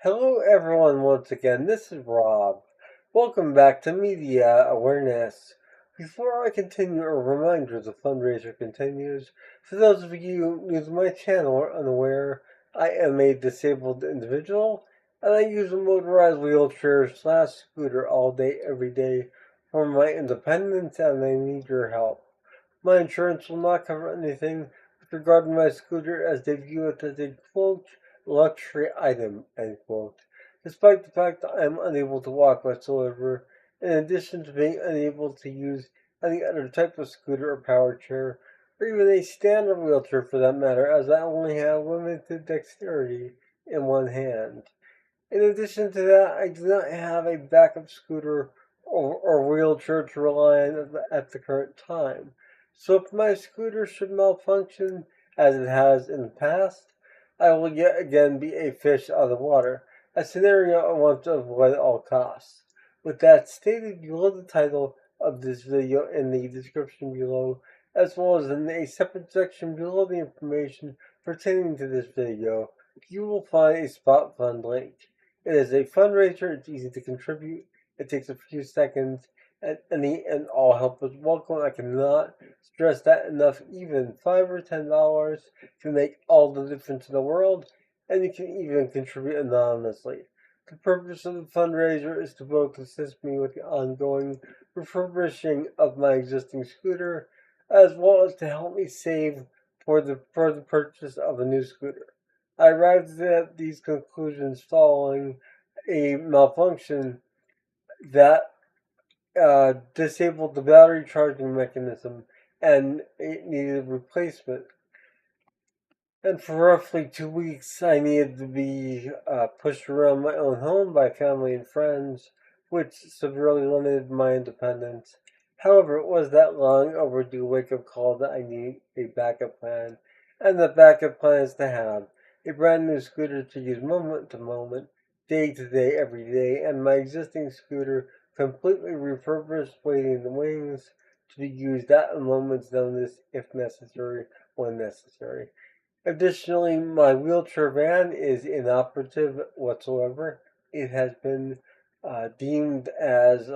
Hello, everyone, once again. This is Rob. Welcome back to Media Awareness. Before I continue, a reminder the fundraiser continues. For those of you new to my channel or unaware, I am a disabled individual and I use a motorized wheelchair/scooter all day, every day for my independence, and I need your help. My insurance will not cover anything with regard to my scooter as they view it as a quote luxury item end quote. Despite the fact that I am unable to walk whatsoever, in addition to being unable to use any other type of scooter or power chair, or even a standard wheelchair for that matter, as I only have limited dexterity in one hand. In addition to that, I do not have a backup scooter or wheelchair to rely on at the current time. So if my scooter should malfunction, as it has in the past, I will yet again be a fish out of the water, a scenario I want to avoid at all costs. With that stated, below the title of this video in the description below, as well as in a separate section below the information pertaining to this video, you will find a spot fund link. It is a fundraiser. It's easy to contribute. It takes a few seconds, and any and all help is welcome. I cannot stress that enough. Even $5 or $10 can make all the difference in the world, and you can even contribute anonymously. The purpose of the fundraiser is to both assist me with the ongoing refurbishing of my existing scooter, as well as to help me save for the purchase of a new scooter. I arrived at these conclusions following a malfunction that disabled the battery charging mechanism and it needed replacement. And for roughly 2 weeks, I needed to be pushed around my own home by family and friends, which severely limited my independence. However, it was that long overdue wake up call that I need a backup plan, and the backup plan is to have a brand new scooter to use moment to moment, day to day, every day, and my existing scooter completely refurbished, waiting in the wings to be used at a moment's notice if necessary, when necessary. Additionally, my wheelchair van is inoperative whatsoever. It has been deemed as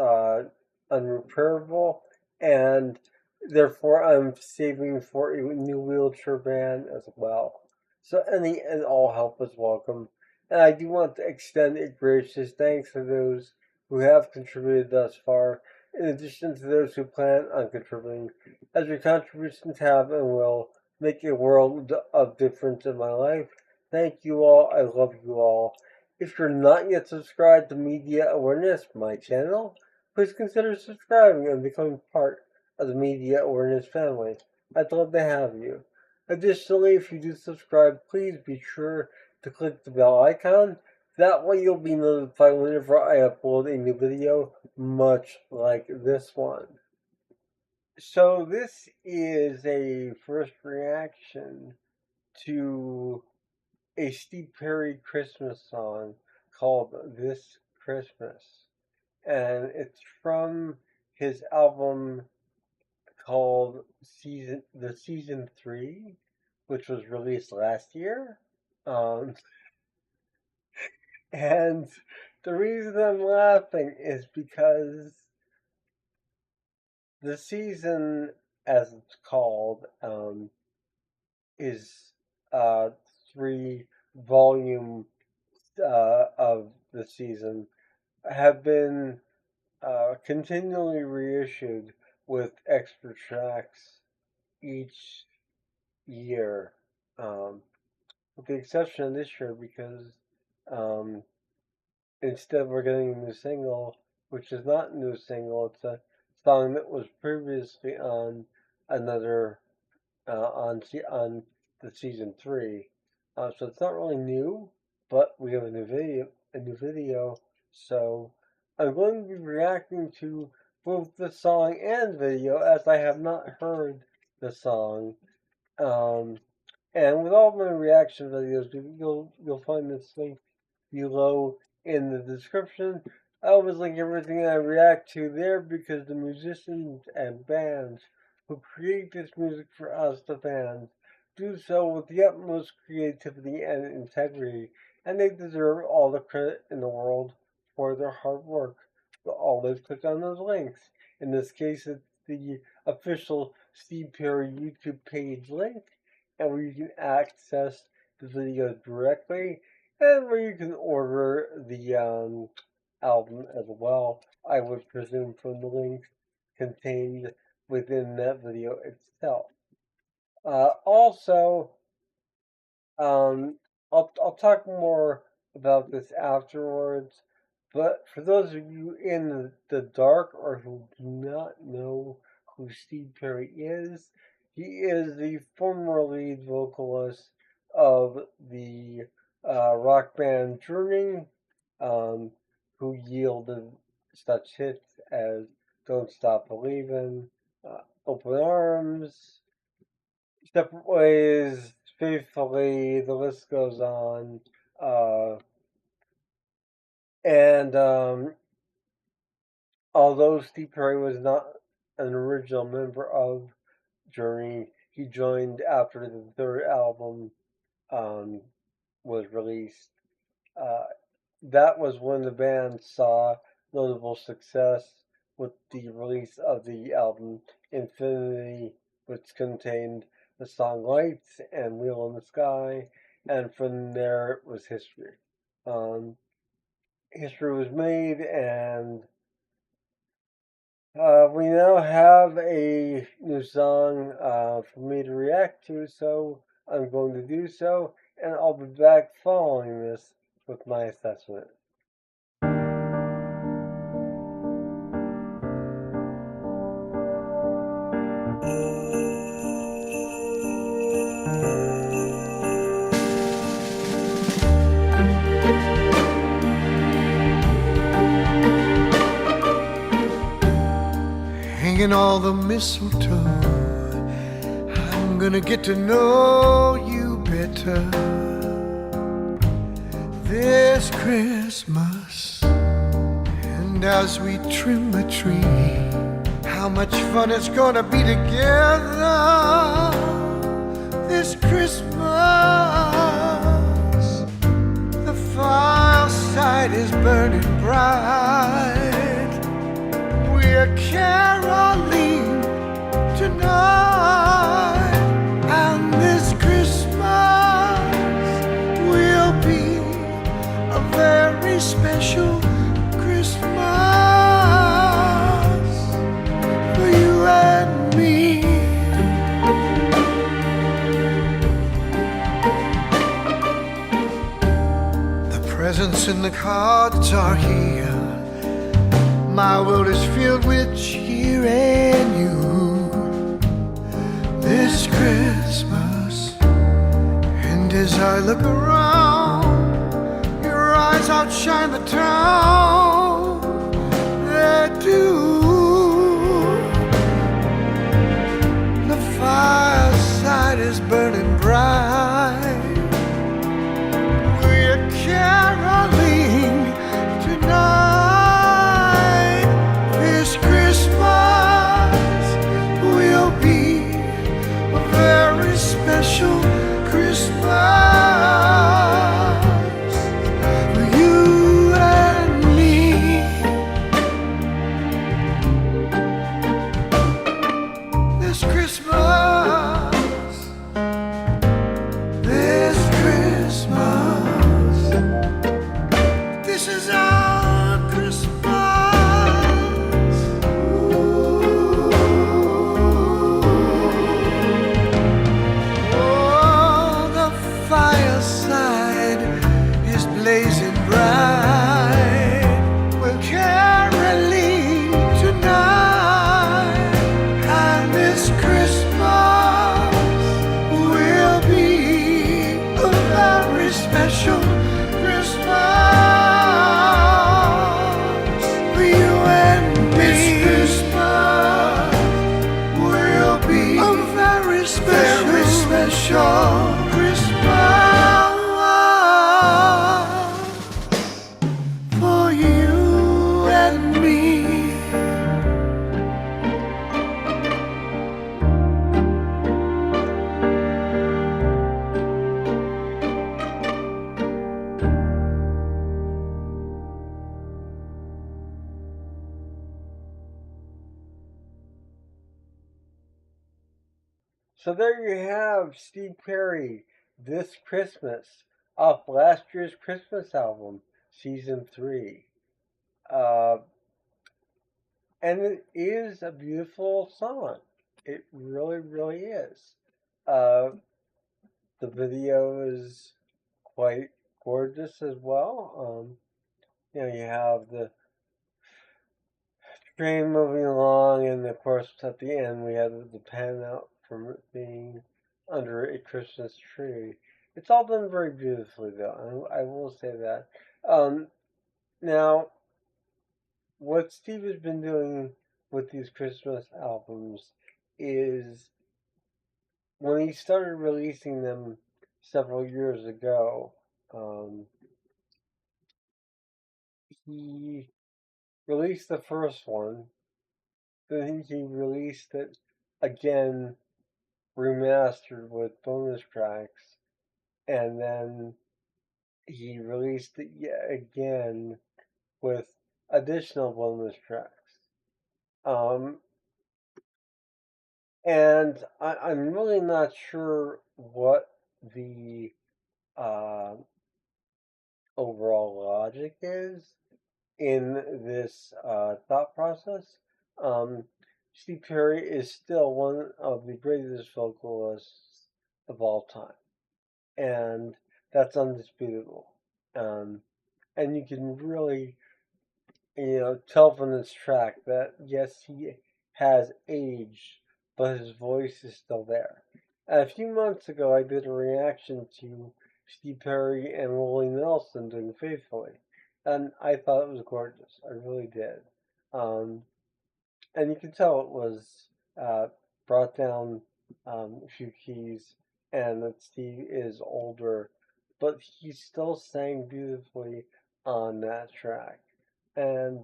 unrepairable, and therefore I'm saving for a new wheelchair van as well. So any and all help is welcome. And I do want to extend a gracious thanks to those who have contributed thus far, in addition to those who plan on contributing, as your contributions have and will make a world of difference in my life. Thank you all. I love you all. If you're not yet subscribed to Media Awareness, my channel, please consider subscribing and becoming part of the Media Awareness family. I'd love to have you. Additionally, if you do subscribe, please be sure to click the bell icon. That way you'll be notified whenever I upload a new video, much like this one. So this is a first reaction to a Steve Perry Christmas song called This Christmas. And it's from his album called Season 3, which was released last year. Um, and the reason I'm laughing is because the season, as it's called, is uh, 3 volume of the season have been continually reissued with extra tracks each year, with the exception of this year because um, instead we're getting a new single, which is not a new single. It's a song that was previously on another on the season 3. So it's not really new, but we have a new video. So I'm going to be reacting to both the song and video as I have not heard the song. Um, and with all my reaction videos, you'll find this link below in the description. I always link everything I react to there because the musicians and bands who create this music for us, the fans, do so with the utmost creativity and integrity, and they deserve all the credit in the world for their hard work. So always click on those links. In this case, it's the official Steve Perry YouTube page link, and where you can access the videos directly, and where you can order the album as well. I would presume from the links contained within that video itself. Also, I'll talk more about this afterwards. But for those of you in the dark or who do not know who Steve Perry is, he is the former lead vocalist of the rock band Journey, who yielded such hits as "Don't Stop Believin'," "Open Arms," "Separate Ways," "Faithfully," the list goes on. And although Steve Perry was not an original member of Journey, he joined after the third album was released. That was when the band saw notable success with the release of the album Infinity, which contained the song Lights and Wheel in the Sky, and from there it was history. History was made, and we now have a new song for me to react to, so I'm going to do so, and I'll be back following this with my assessment. Hanging all the mistletoe, I'm gonna get to know you better this Christmas. And as we trim the tree, how much fun it's gonna be together this Christmas. The fireside is burning bright, we're caroling tonight, and this Christmas will be a very special Christmas for you and me. The presents and the cards are here, my world is filled with cheer and you this Christmas. And as I look around, your eyes outshine the town, they do. The fireside is burning bright, we're caroling tonight. Special Christmas for you and me. This Christmas, this Christmas, this is our Christmas. Blazing bright, we're caroling tonight, and this Christmas will be a very special Christmas for you and me. This Christmas will be a very special Christmas. So there you have Steve Perry, This Christmas, off last year's Christmas album, Season 3. Uh, and it is a beautiful song. It really, really is. Uh, the video is quite gorgeous as well. You have the train moving along, and of course, at the end, we have the pan out from it being under a Christmas tree. It's all done very beautifully, though. I will say that. Um, Now, what Steve has been doing with these Christmas albums is when he started releasing them several years ago, um, he released the first one, then he released it again remastered with bonus tracks, and then he released it yet again with additional bonus tracks. Um, and I'm really not sure what the uh, overall logic is in this thought process. Um, Steve Perry is still one of the greatest vocalists of all time, and that's undisputable. Um, and you can really, tell from this track that yes, he has aged, but his voice is still there. And a few months ago, I did a reaction to Steve Perry and Willie Nelson doing Faithfully, and I thought it was gorgeous. I really did. Um, and you can tell it was uh, brought down a few keys, and that Steve is older, but he still sang beautifully on that track. And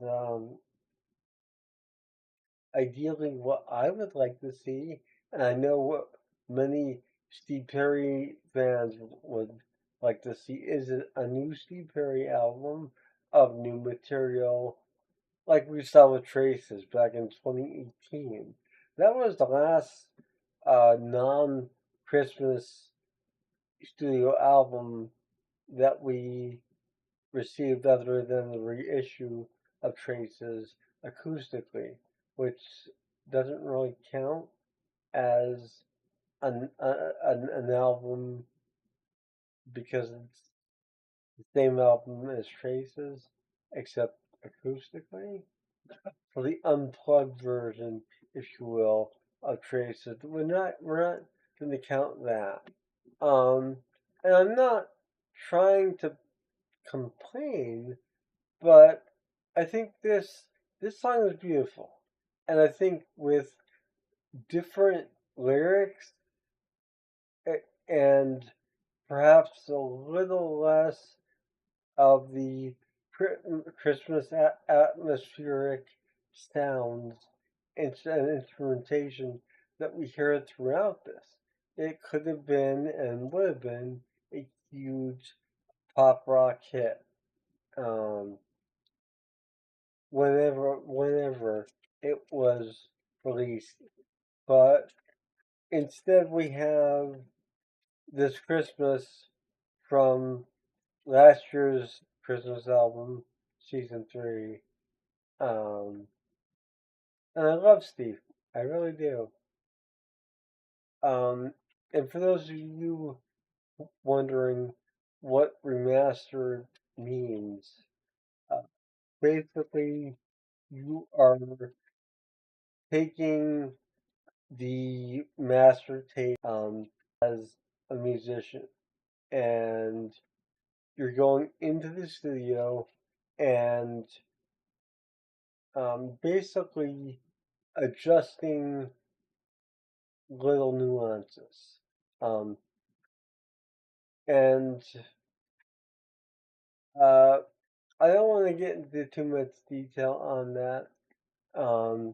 ideally, what I would like to see, and I know what many Steve Perry fans would like to see, is a new Steve Perry album of new material like we saw with Traces back in 2018. That was the last non Christmas studio album that we received other than the reissue of Traces acoustically, which doesn't really count as an album because it's the same album as Traces, except acoustically. For the unplugged version, if you will, of Traces. We're not going to count that. Um, and I'm not trying to complain, but I think this song is beautiful, and I think with different lyrics and perhaps a little less of the Christmas atmospheric sounds and instrumentation that we hear throughout this. It could have been and would have been a huge pop rock hit. Um, whenever it was released. But instead we have this Christmas from last year's Christmas album, Season 3. Um, and I love Steve. I really do. Um, and for those of you wondering what remastered means, uh, basically you are taking the master tape as a musician, and you're going into the studio and basically adjusting little nuances. Um, and uh, I don't want to get into too much detail on that. Um,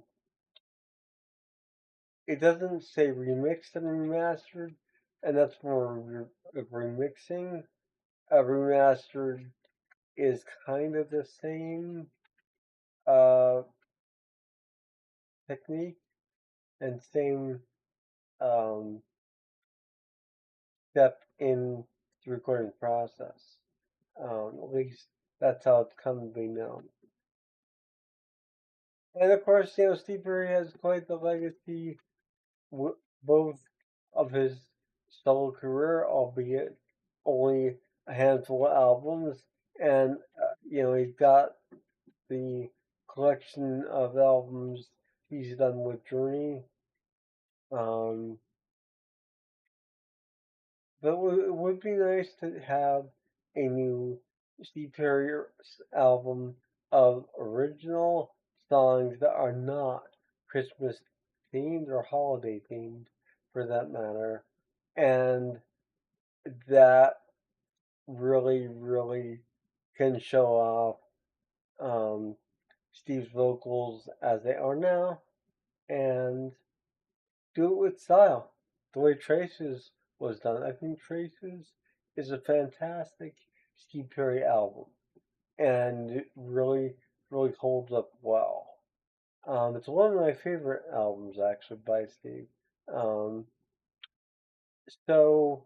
it doesn't say remixed and remastered, and that's more remixing. Remastered is kind of the same uh, technique and same step in the recording process. At least that's how it's come to be known. And of course, Steve Perry has quite the legacy, both of his solo career, albeit only a handful of albums, and he's got the collection of albums he's done with Journey. But it would be nice to have a new Steve Perry album of original songs that are not Christmas themed or holiday themed, for that matter, and that really, really can show off Steve's vocals as they are now, and do it with style, the way Traces was done. I think Traces is a fantastic Steve Perry album, and it really, really holds up well. It's one of my favorite albums, actually, by Steve. Um, so,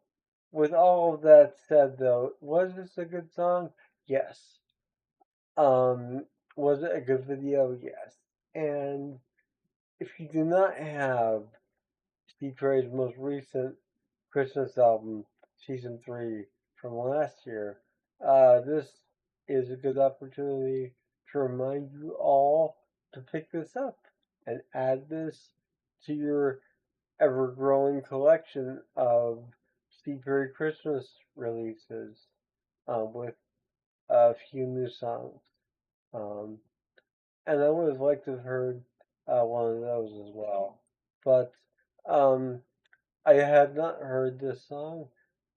with all of that said, though, was this a good song? Yes. Was it a good video? Yes. And if you do not have Steve Perry's most recent Christmas album, Season 3 from last year, this is a good opportunity to remind you all to pick this up and add this to your ever-growing collection of Steve Perry Christmas releases with a few new songs. Um, and I would have liked to have heard one of those as well. But um, I had not heard this song.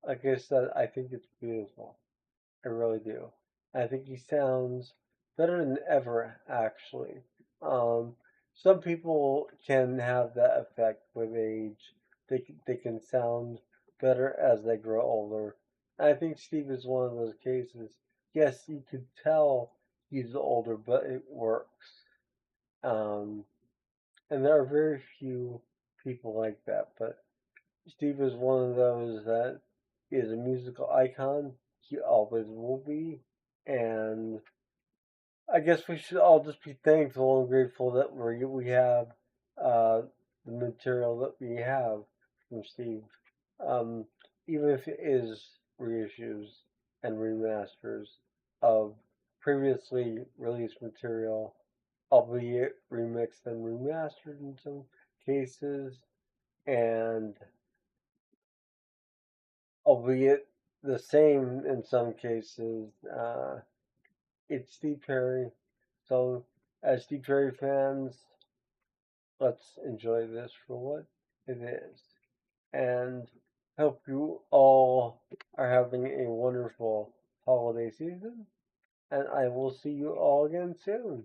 Like I said, I think it's beautiful. I really do. I think he sounds better than ever, actually. Um, some people can have that effect with age. They can sound better as they grow older. I think Steve is one of those cases. Yes, you could tell he's older, but it works. Um, and there are very few people like that, but Steve is one of those that is a musical icon. He always will be. And I guess we should all just be thankful and grateful that we have uh, the material that we have from Steve. Um, Even if it is reissues and remasters of previously released material, albeit remixed and remastered in some cases, and albeit the same in some cases. It's Steve Perry. So, as Steve Perry fans, let's enjoy this for what it is. And hope you all are having a wonderful holiday season. And I will see you all again soon.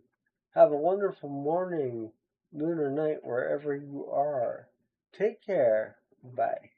Have a wonderful morning, noon, or night, wherever you are. Take care. Bye.